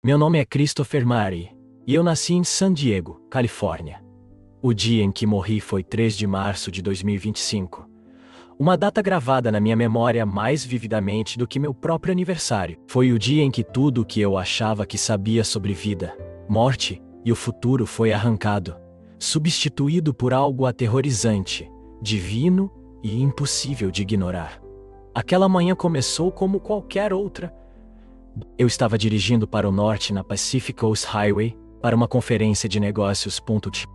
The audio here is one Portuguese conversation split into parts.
Meu nome é Christopher Murray, e eu nasci em San Diego, Califórnia. O dia em que morri foi 3 de março de 2025. Uma data gravada na minha memória mais vividamente do que meu próprio aniversário. Foi o dia em que tudo o que eu achava que sabia sobre vida, morte e o futuro foi arrancado, substituído por algo aterrorizante, divino e impossível de ignorar. Aquela manhã começou como qualquer outra. Eu estava dirigindo para o norte na Pacific Coast Highway, para uma conferência de negócios.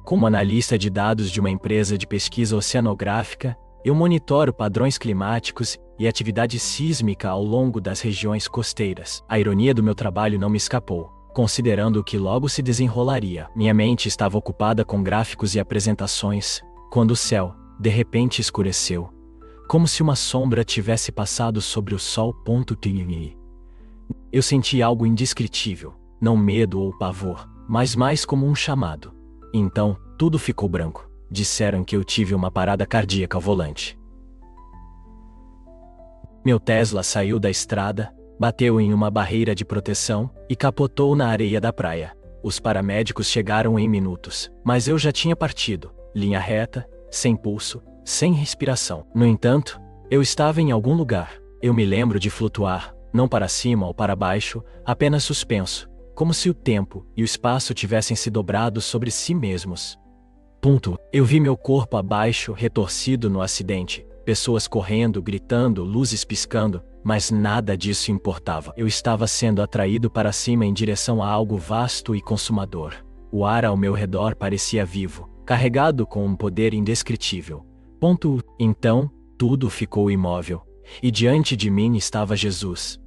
Como analista de dados de uma empresa de pesquisa oceanográfica, eu monitoro padrões climáticos e atividade sísmica ao longo das regiões costeiras. A ironia do meu trabalho não me escapou, considerando o que logo se desenrolaria. Minha mente estava ocupada com gráficos e apresentações, quando o céu, de repente, escureceu, como se uma sombra tivesse passado sobre o sol. Eu senti algo indescritível, não medo ou pavor, mas mais como um chamado. Então, tudo ficou branco. Disseram que eu tive uma parada cardíaca ao volante. Meu Tesla saiu da estrada, bateu em uma barreira de proteção e capotou na areia da praia. Os paramédicos chegaram em minutos, mas eu já tinha partido, linha reta, sem pulso, sem respiração. No entanto, eu estava em algum lugar. Eu me lembro de flutuar, não para cima ou para baixo, apenas suspenso, como se o tempo e o espaço tivessem se dobrado sobre si mesmos. Eu vi meu corpo abaixo, retorcido no acidente, pessoas correndo, gritando, luzes piscando, mas nada disso importava. Eu estava sendo atraído para cima em direção a algo vasto e consumador. O ar ao meu redor parecia vivo, carregado com um poder indescritível. Então, tudo ficou imóvel, e diante de mim estava Jesus.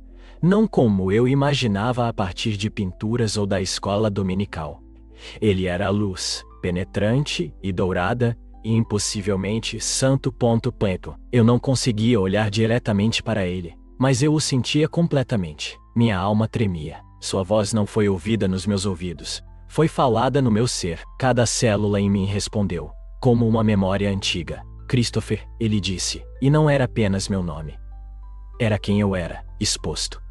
Não como eu imaginava a partir de pinturas ou da escola dominical. Ele era a luz, penetrante e dourada, e impossivelmente santo. Eu não conseguia olhar diretamente para ele, mas eu o sentia completamente. Minha alma tremia. Sua voz não foi ouvida nos meus ouvidos. Foi falada no meu ser. Cada célula em mim respondeu, como uma memória antiga. Christopher, ele disse, e não era apenas meu nome. Era quem eu era, exposto.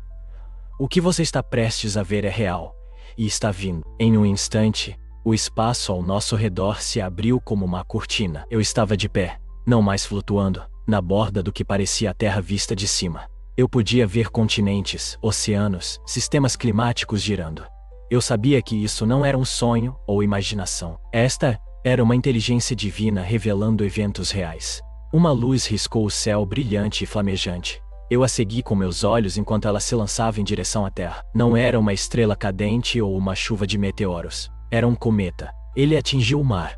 O que você está prestes a ver é real, e está vindo. Em um instante, o espaço ao nosso redor se abriu como uma cortina. Eu estava de pé, não mais flutuando, na borda do que parecia a terra vista de cima. Eu podia ver continentes, oceanos, sistemas climáticos girando. Eu sabia que isso não era um sonho ou imaginação. Esta era uma inteligência divina revelando eventos reais. Uma luz riscou o céu brilhante e flamejante. Eu a segui com meus olhos enquanto ela se lançava em direção à Terra. Não era uma estrela cadente ou uma chuva de meteoros. Era um cometa. Ele atingiu o mar.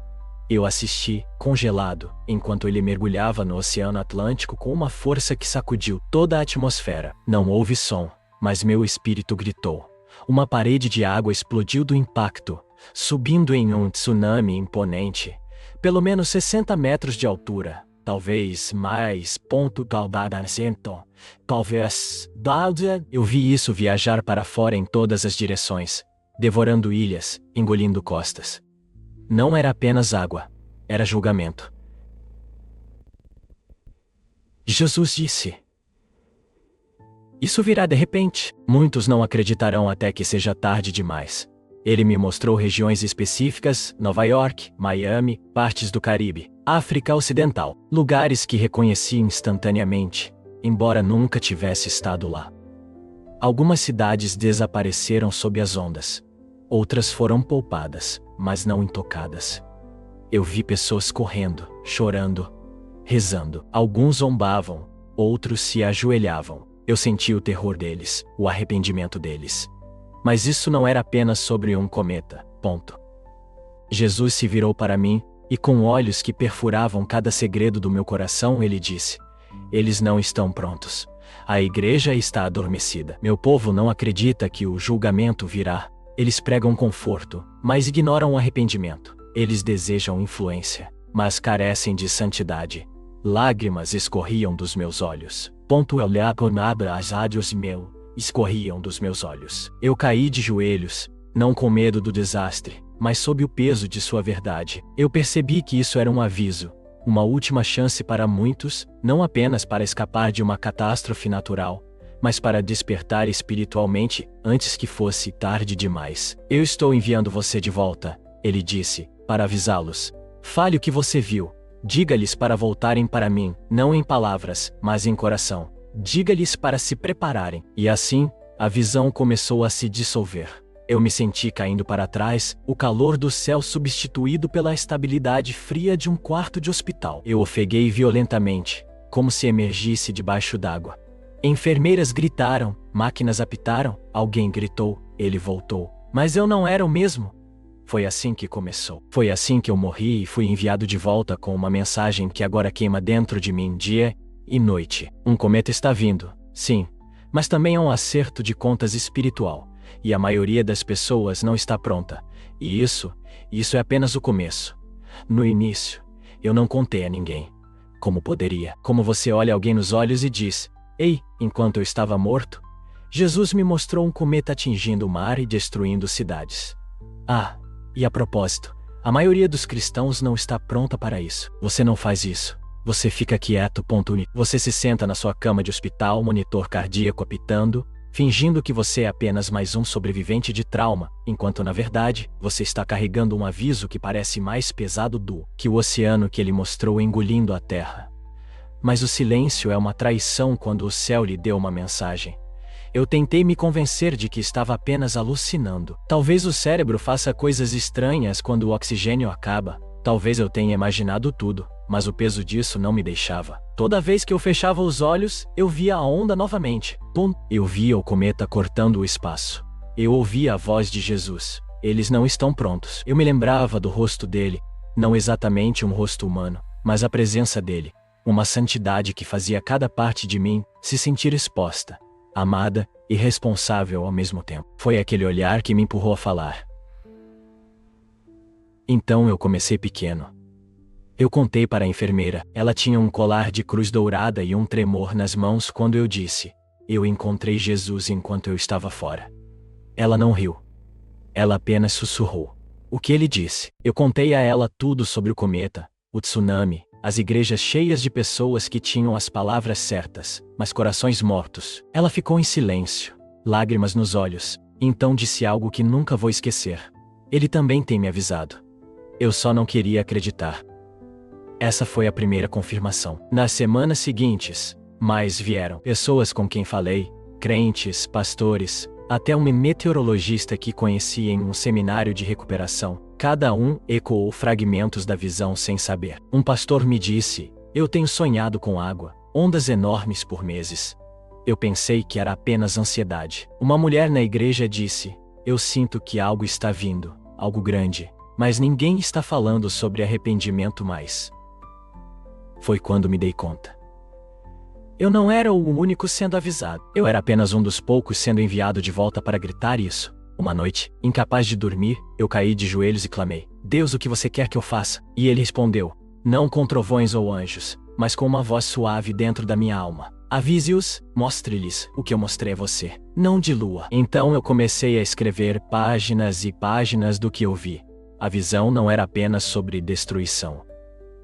Eu assisti, congelado, enquanto ele mergulhava no Oceano Atlântico com uma força que sacudiu toda a atmosfera. Não houve som, mas meu espírito gritou. Uma parede de água explodiu do impacto, subindo em um tsunami imponente. Pelo menos 60 metros de altura, talvez mais. Talvez. Eu vi isso viajar para fora em todas as direções, devorando ilhas, engolindo costas. Não era apenas água, era julgamento. Jesus disse: isso virá de repente. Muitos não acreditarão até que seja tarde demais. Ele me mostrou regiões específicas, Nova York, Miami, partes do Caribe, África Ocidental, lugares que reconheci instantaneamente, embora nunca tivesse estado lá. Algumas cidades desapareceram sob as ondas. Outras foram poupadas, mas não intocadas. Eu vi pessoas correndo, chorando, rezando. Alguns zombavam, outros se ajoelhavam. Eu senti o terror deles, o arrependimento deles. Mas isso não era apenas sobre um cometa. Jesus se virou para mim, e com olhos que perfuravam cada segredo do meu coração, ele disse: eles não estão prontos. A igreja está adormecida. Meu povo não acredita que o julgamento virá. Eles pregam conforto, mas ignoram o arrependimento. Eles desejam influência, mas carecem de santidade. Lágrimas escorriam dos meus olhos. Escorriam dos meus olhos. Eu caí de joelhos, não com medo do desastre, mas sob o peso de sua verdade. Eu percebi que isso era um aviso, uma última chance para muitos, não apenas para escapar de uma catástrofe natural, mas para despertar espiritualmente antes que fosse tarde demais. Eu estou enviando você de volta, ele disse, para avisá-los. Fale o que você viu. Diga-lhes para voltarem para mim, não em palavras, mas em coração. Diga-lhes para se prepararem. E assim, a visão começou a se dissolver. Eu me senti caindo para trás, o calor do céu substituído pela estabilidade fria de um quarto de hospital. Eu ofeguei violentamente, como se emergisse debaixo d'água. Enfermeiras gritaram, máquinas apitaram, alguém gritou, ele voltou. Mas eu não era o mesmo. Foi assim que começou. Foi assim que eu morri e fui enviado de volta com uma mensagem que agora queima dentro de mim dia e noite. Um cometa está vindo, sim, mas também é um acerto de contas espiritual. E a maioria das pessoas não está pronta. E isso é apenas o começo. No início, eu não contei a ninguém. Como poderia? Como você olha alguém nos olhos e diz: Ei, enquanto eu estava morto, Jesus me mostrou um cometa atingindo o mar e destruindo cidades. Ah, e a propósito, a maioria dos cristãos não está pronta para isso. Você não faz isso. Você fica quieto. Você se senta na sua cama de hospital, monitor cardíaco apitando, fingindo que você é apenas mais um sobrevivente de trauma, enquanto na verdade, você está carregando um aviso que parece mais pesado do que o oceano que ele mostrou engolindo a terra. Mas o silêncio é uma traição quando o céu lhe deu uma mensagem. Eu tentei me convencer de que estava apenas alucinando. Talvez o cérebro faça coisas estranhas quando o oxigênio acaba. Talvez eu tenha imaginado tudo, mas o peso disso não me deixava. Toda vez que eu fechava os olhos, eu via a onda novamente. Pum! Eu via o cometa cortando o espaço. Eu ouvia a voz de Jesus. Eles não estão prontos. Eu me lembrava do rosto dele, não exatamente um rosto humano, mas a presença dele. Uma santidade que fazia cada parte de mim se sentir exposta, amada e responsável ao mesmo tempo. Foi aquele olhar que me empurrou a falar. Então eu comecei pequeno. Eu contei para a enfermeira. Ela tinha um colar de cruz dourada e um tremor nas mãos quando eu disse: Eu encontrei Jesus enquanto eu estava fora. Ela não riu. Ela apenas sussurrou. O que ele disse? Eu contei a ela tudo sobre o cometa, o tsunami, as igrejas cheias de pessoas que tinham as palavras certas, mas corações mortos. Ela ficou em silêncio, lágrimas nos olhos, e então disse algo que nunca vou esquecer. Ele também tem me avisado. Eu só não queria acreditar. Essa foi a primeira confirmação. Nas semanas seguintes, mais vieram. Pessoas com quem falei, crentes, pastores, até um meteorologista que conheci em um seminário de recuperação. Cada um ecoou fragmentos da visão sem saber. Um pastor me disse: Eu tenho sonhado com água, ondas enormes por meses. Eu pensei que era apenas ansiedade. Uma mulher na igreja disse: Eu sinto que algo está vindo, algo grande, mas ninguém está falando sobre arrependimento mais. Foi quando me dei conta. Eu não era o único sendo avisado. Eu era apenas um dos poucos sendo enviado de volta para gritar isso. Uma noite, incapaz de dormir, eu caí de joelhos e clamei: Deus, o que você quer que eu faça? E ele respondeu, não com trovões ou anjos, mas com uma voz suave dentro da minha alma: Avise-os, mostre-lhes o que eu mostrei a você, não dilua. Então eu comecei a escrever páginas e páginas do que eu vi. A visão não era apenas sobre destruição.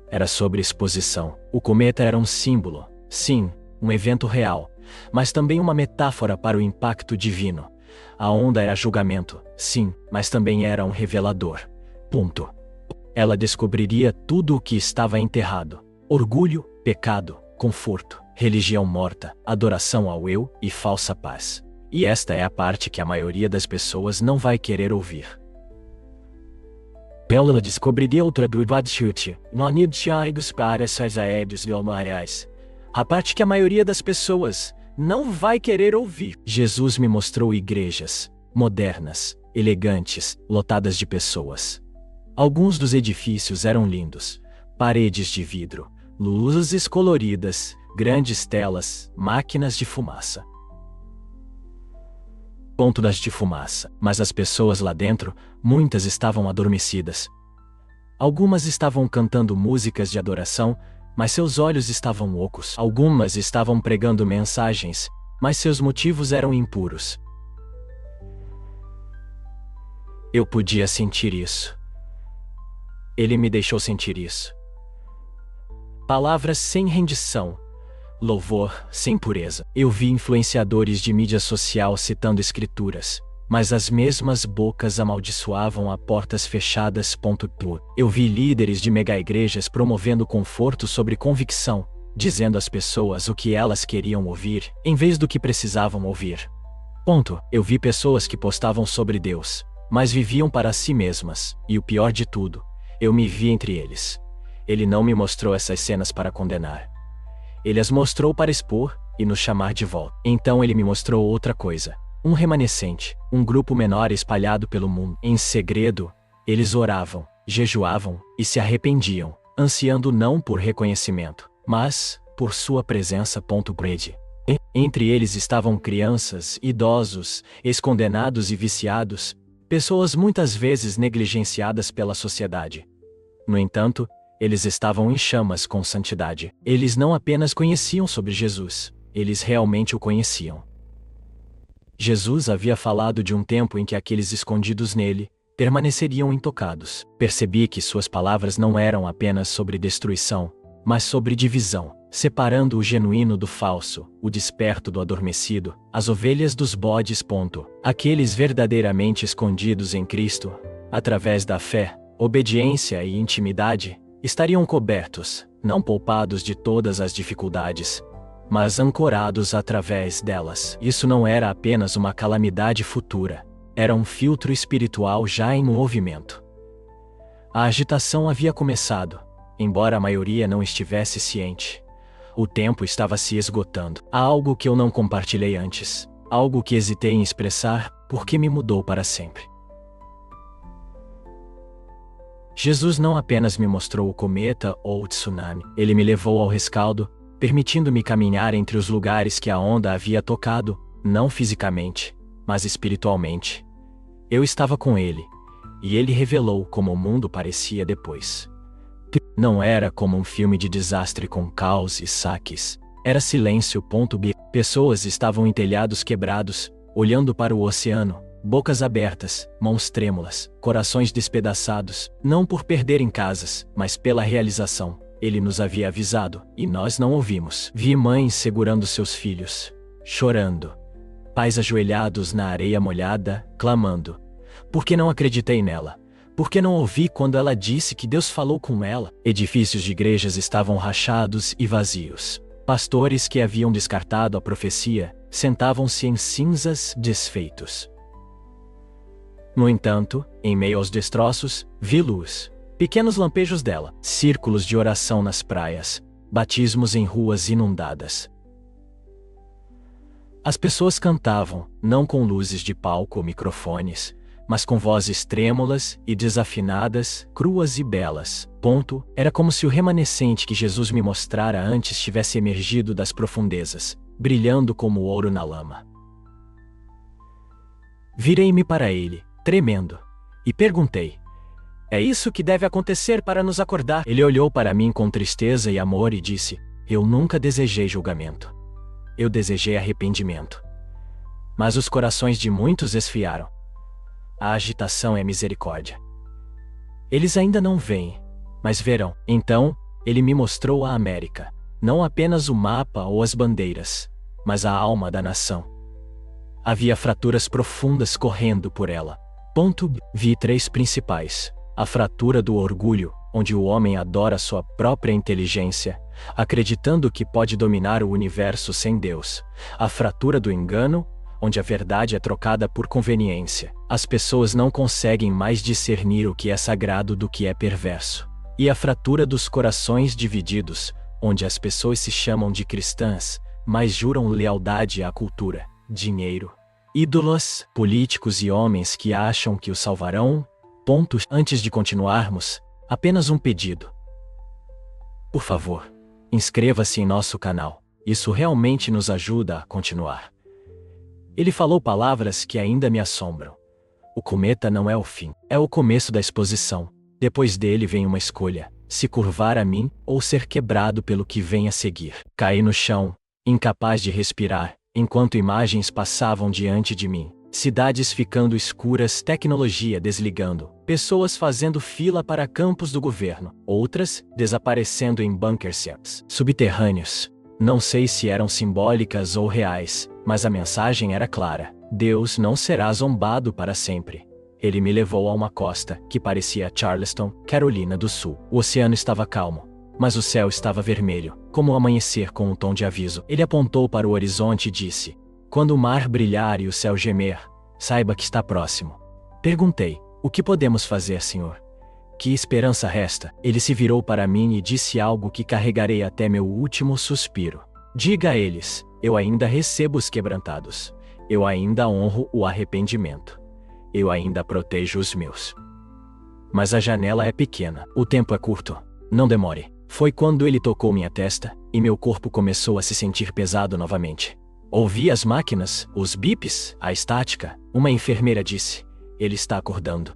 Era sobre exposição. O cometa era um símbolo, sim, um evento real, mas também uma metáfora para o impacto divino. A onda era julgamento, sim, mas também era um revelador. Ponto. Ela descobriria tudo o que estava enterrado: orgulho, pecado, conforto, religião morta, adoração ao eu e falsa paz. E esta é a parte que a maioria das pessoas não vai querer ouvir. Ela descobriria outra verdade, não necessários para essas aéreos normais. A parte que a maioria das pessoas não vai querer ouvir. Jesus me mostrou igrejas modernas, elegantes, lotadas de pessoas. Alguns dos edifícios eram lindos, paredes de vidro, luzes coloridas, grandes telas, máquinas de fumaça. Pontas de fumaça, mas as pessoas lá dentro, muitas estavam adormecidas. Algumas estavam cantando músicas de adoração, mas seus olhos estavam ocos. Algumas estavam pregando mensagens, mas seus motivos eram impuros. Eu podia sentir isso. Ele me deixou sentir isso. Palavras sem rendição, louvor, sem pureza. Eu vi influenciadores de mídia social citando escrituras, mas as mesmas bocas amaldiçoavam a portas fechadas. Eu vi líderes de mega-igrejas promovendo conforto sobre convicção, dizendo às pessoas o que elas queriam ouvir, em vez do que precisavam ouvir. Eu vi pessoas que postavam sobre Deus, mas viviam para si mesmas, e o pior de tudo, eu me vi entre eles. Ele não me mostrou essas cenas para condenar. Ele as mostrou para expor e nos chamar de volta. Então ele me mostrou outra coisa. Um remanescente, um grupo menor espalhado pelo mundo. Em segredo, eles oravam, jejuavam e se arrependiam, ansiando não por reconhecimento, mas por sua presença. Entre eles estavam crianças, idosos, ex-condenados e viciados, pessoas muitas vezes negligenciadas pela sociedade. No entanto, eles estavam em chamas com santidade. Eles não apenas conheciam sobre Jesus, eles realmente o conheciam. Jesus havia falado de um tempo em que aqueles escondidos nele permaneceriam intocados. Percebi que suas palavras não eram apenas sobre destruição, mas sobre divisão, separando o genuíno do falso, o desperto do adormecido, as ovelhas dos bodes. Aqueles verdadeiramente escondidos em Cristo, através da fé, obediência e intimidade, estariam cobertos, não poupados de todas as dificuldades, mas ancorados através delas. Isso não era apenas uma calamidade futura, era um filtro espiritual já em movimento. A agitação havia começado, embora a maioria não estivesse ciente. O tempo estava se esgotando. Há algo que eu não compartilhei antes, algo que hesitei em expressar, porque me mudou para sempre. Jesus não apenas me mostrou o cometa ou o tsunami, ele me levou ao rescaldo, permitindo-me caminhar entre os lugares que a onda havia tocado, não fisicamente, mas espiritualmente. Eu estava com ele, e ele revelou como o mundo parecia depois. Não era como um filme de desastre com caos e saques. Era silêncio. Pessoas estavam em telhados quebrados, olhando para o oceano, bocas abertas, mãos trêmulas, corações despedaçados, não por perderem casas, mas pela realização. Ele nos havia avisado, e nós não ouvimos. Vi mães segurando seus filhos, chorando. Pais ajoelhados na areia molhada, clamando. Por que não acreditei nela? Por que não ouvi quando ela disse que Deus falou com ela? Edifícios de igrejas estavam rachados e vazios. Pastores que haviam descartado a profecia, sentavam-se em cinzas, desfeitos. No entanto, em meio aos destroços, vi luz. Pequenos lampejos dela, círculos de oração nas praias, batismos em ruas inundadas. As pessoas cantavam, não com luzes de palco ou microfones, mas com vozes trêmulas e desafinadas, cruas e belas. Era como se o remanescente que Jesus me mostrara antes tivesse emergido das profundezas, brilhando como ouro na lama. Virei-me para ele, tremendo, e perguntei: é isso que deve acontecer para nos acordar? Ele olhou para mim com tristeza e amor e disse: eu nunca desejei julgamento. Eu desejei arrependimento. Mas os corações de muitos esfriaram. A agitação é misericórdia. Eles ainda não veem, mas verão. Então, ele me mostrou a América, não apenas o mapa ou as bandeiras, mas a alma da nação. Havia fraturas profundas correndo por ela. Vi 3 principais. A fratura do orgulho, onde o homem adora sua própria inteligência, acreditando que pode dominar o universo sem Deus. A fratura do engano, onde a verdade é trocada por conveniência. As pessoas não conseguem mais discernir o que é sagrado do que é perverso. E a fratura dos corações divididos, onde as pessoas se chamam de cristãs, mas juram lealdade à cultura, dinheiro, ídolos, políticos e homens que acham que o salvarão. Antes de continuarmos, apenas um pedido. Por favor, inscreva-se em nosso canal. Isso realmente nos ajuda a continuar. Ele falou palavras que ainda me assombram. O cometa não é o fim, é o começo da exposição. Depois dele vem uma escolha: se curvar a mim ou ser quebrado pelo que vem a seguir. Caí no chão, incapaz de respirar, enquanto imagens passavam diante de mim. Cidades ficando escuras, tecnologia desligando, pessoas fazendo fila para campos do governo, outras desaparecendo em bunkers subterrâneos. Não sei se eram simbólicas ou reais, mas a mensagem era clara: Deus não será zombado para sempre. Ele me levou a uma costa, que parecia Charleston, Carolina do Sul. O oceano estava calmo, mas o céu estava vermelho, como o amanhecer com um tom de aviso. Ele apontou para o horizonte e disse: quando o mar brilhar e o céu gemer, saiba que está próximo. Perguntei: o que podemos fazer, Senhor? Que esperança resta? Ele se virou para mim e disse algo que carregarei até meu último suspiro. Diga a eles: eu ainda recebo os quebrantados. Eu ainda honro o arrependimento. Eu ainda protejo os meus. Mas a janela é pequena. O tempo é curto. Não demore. Foi quando ele tocou minha testa, e meu corpo começou a se sentir pesado novamente. Ouvi as máquinas, os bips, a estática. Uma enfermeira disse: ele está acordando.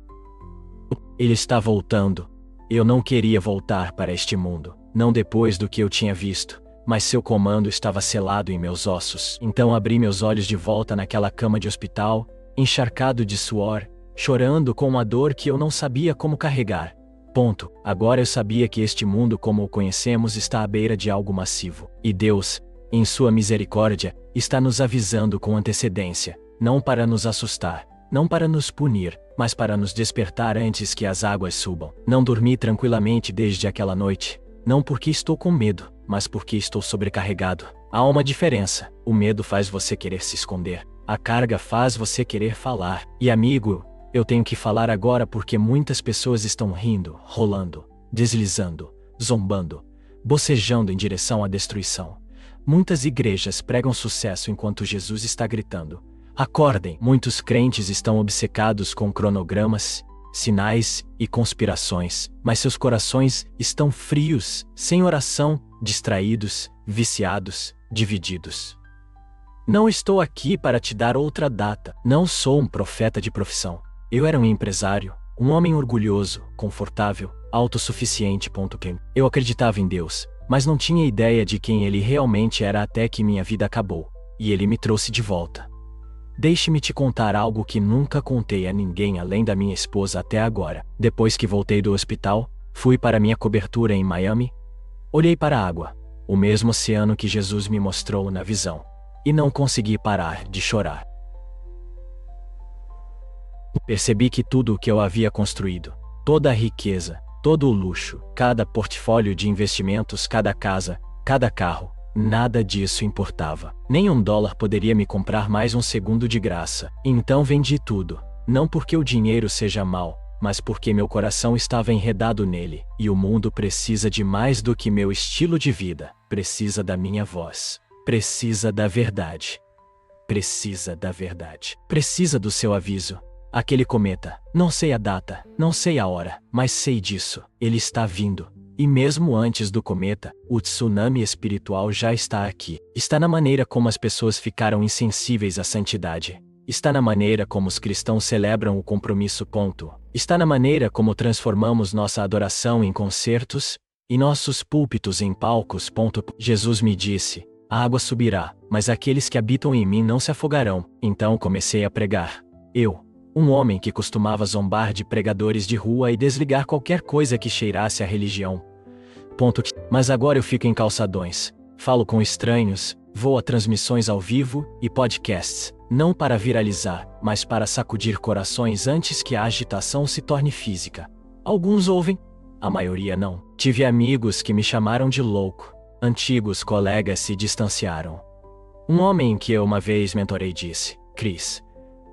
Ele está voltando. Eu não queria voltar para este mundo, não depois do que eu tinha visto, mas seu comando estava selado em meus ossos. Então abri meus olhos de volta naquela cama de hospital, encharcado de suor, chorando com uma dor que eu não sabia como carregar. Agora eu sabia que este mundo como o conhecemos está à beira de algo massivo. E Deus, em sua misericórdia, está nos avisando com antecedência, não para nos assustar, não para nos punir, mas para nos despertar antes que as águas subam. Não dormi tranquilamente desde aquela noite, não porque estou com medo, mas porque estou sobrecarregado. Há uma diferença: o medo faz você querer se esconder, a carga faz você querer falar. E amigo, eu tenho que falar agora porque muitas pessoas estão rindo, rolando, deslizando, zombando, bocejando em direção à destruição. Muitas igrejas pregam sucesso enquanto Jesus está gritando: acordem! Muitos crentes estão obcecados com cronogramas, sinais e conspirações, mas seus corações estão frios, sem oração, distraídos, viciados, divididos. Não estou aqui para te dar outra data. Não sou um profeta de profissão. Eu era um empresário, um homem orgulhoso, confortável, autossuficiente. Eu acreditava em Deus, mas não tinha ideia de quem Ele realmente era até que minha vida acabou, e Ele me trouxe de volta. Deixe-me te contar algo que nunca contei a ninguém além da minha esposa até agora. Depois que voltei do hospital, fui para minha cobertura em Miami. Olhei para a água, o mesmo oceano que Jesus me mostrou na visão, e não consegui parar de chorar. Percebi que tudo o que eu havia construído, toda a riqueza, todo o luxo, cada portfólio de investimentos, cada casa, cada carro, nada disso importava. Nem $1 poderia me comprar mais um segundo de graça. Então vendi tudo, não porque o dinheiro seja mau, mas porque meu coração estava enredado nele, e o mundo precisa de mais do que meu estilo de vida, precisa da minha voz, precisa da verdade. Precisa da verdade. Precisa do seu aviso. Aquele cometa, não sei a data, não sei a hora, mas sei disso, ele está vindo. E mesmo antes do cometa, o tsunami espiritual já está aqui. Está na maneira como as pessoas ficaram insensíveis à santidade. Está na maneira como os cristãos celebram o compromisso. Está na maneira como transformamos nossa adoração em concertos e nossos púlpitos em palcos. Jesus me disse: a água subirá, mas aqueles que habitam em mim não se afogarão. Então comecei a pregar. Um homem que costumava zombar de pregadores de rua e desligar qualquer coisa que cheirasse a religião. Mas agora eu fico em calçadões, falo com estranhos, vou a transmissões ao vivo e podcasts, não para viralizar, mas para sacudir corações antes que a agitação se torne física. Alguns ouvem, a maioria não. Tive amigos que me chamaram de louco, antigos colegas se distanciaram. Um homem que eu uma vez mentorei disse: Chris,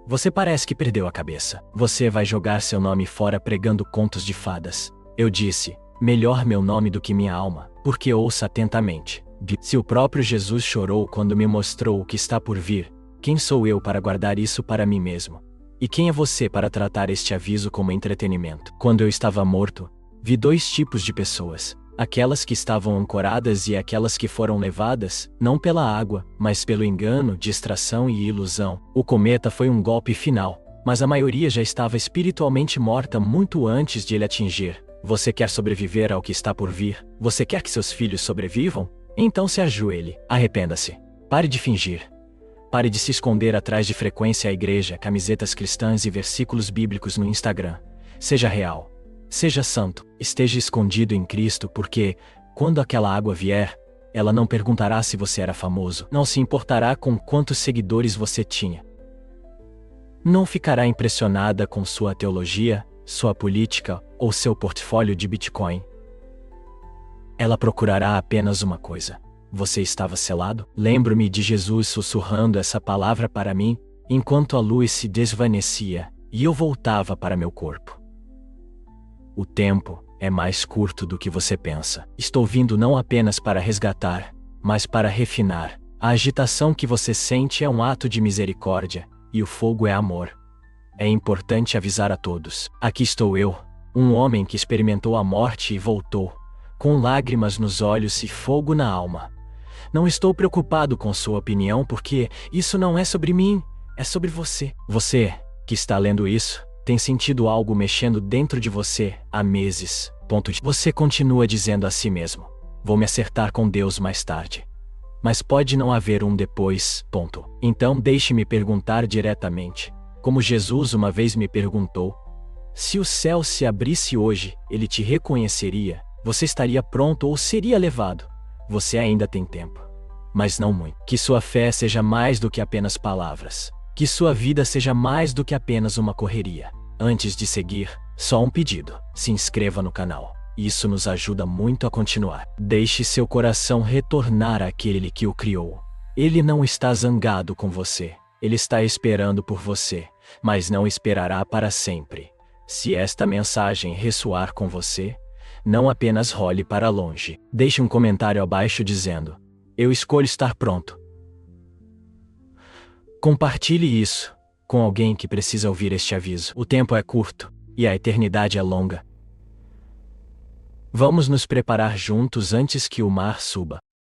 você parece que perdeu a cabeça. Você vai jogar seu nome fora pregando contos de fadas. Eu disse: melhor meu nome do que minha alma, porque ouça atentamente. Se o próprio Jesus chorou quando me mostrou o que está por vir, quem sou eu para guardar isso para mim mesmo? E quem é você para tratar este aviso como entretenimento? Quando eu estava morto, vi dois tipos de pessoas: aquelas que estavam ancoradas e aquelas que foram levadas, não pela água, mas pelo engano, distração e ilusão. O cometa foi um golpe final, mas a maioria já estava espiritualmente morta muito antes de ele atingir. Você quer sobreviver ao que está por vir? Você quer que seus filhos sobrevivam? Então se ajoelhe, arrependa-se. Pare de fingir. Pare de se esconder atrás de frequência à igreja, camisetas cristãs e versículos bíblicos no Instagram. Seja real. Seja santo, esteja escondido em Cristo porque, quando aquela água vier, Ela não perguntará se você era famoso, não se importará com quantos seguidores você tinha. Não ficará impressionada com sua teologia, sua política ou seu portfólio de Bitcoin. Ela procurará apenas uma coisa: você estava selado? Lembro-me de Jesus sussurrando essa palavra para mim, enquanto a luz se desvanecia e eu voltava para meu corpo. O tempo é mais curto do que você pensa. Estou vindo não apenas para resgatar, mas para refinar. A agitação que você sente é um ato de misericórdia, e o fogo é amor. É importante avisar a todos: aqui estou eu, um homem que experimentou a morte e voltou, com lágrimas nos olhos e fogo na alma. Não estou preocupado com sua opinião porque isso não é sobre mim, é sobre você. Você, que está lendo isso, tem sentido algo mexendo dentro de você há meses. Você continua dizendo a si mesmo: vou me acertar com Deus mais tarde. Mas pode não haver um depois. Então deixe-me perguntar diretamente, como Jesus uma vez me perguntou: se o céu se abrisse hoje, ele te reconheceria? Você estaria pronto ou seria levado? Você ainda tem tempo, mas não muito. Que sua fé seja mais do que apenas palavras. Que sua vida seja mais do que apenas uma correria. Antes de seguir, só um pedido: se inscreva no canal. Isso nos ajuda muito a continuar. Deixe seu coração retornar àquele que o criou. Ele não está zangado com você. Ele está esperando por você, mas não esperará para sempre. Se esta mensagem ressoar com você, não apenas role para longe. Deixe um comentário abaixo dizendo: eu escolho estar pronto. Compartilhe isso com alguém que precisa ouvir este aviso. O tempo é curto e a eternidade é longa. Vamos nos preparar juntos antes que o mar suba.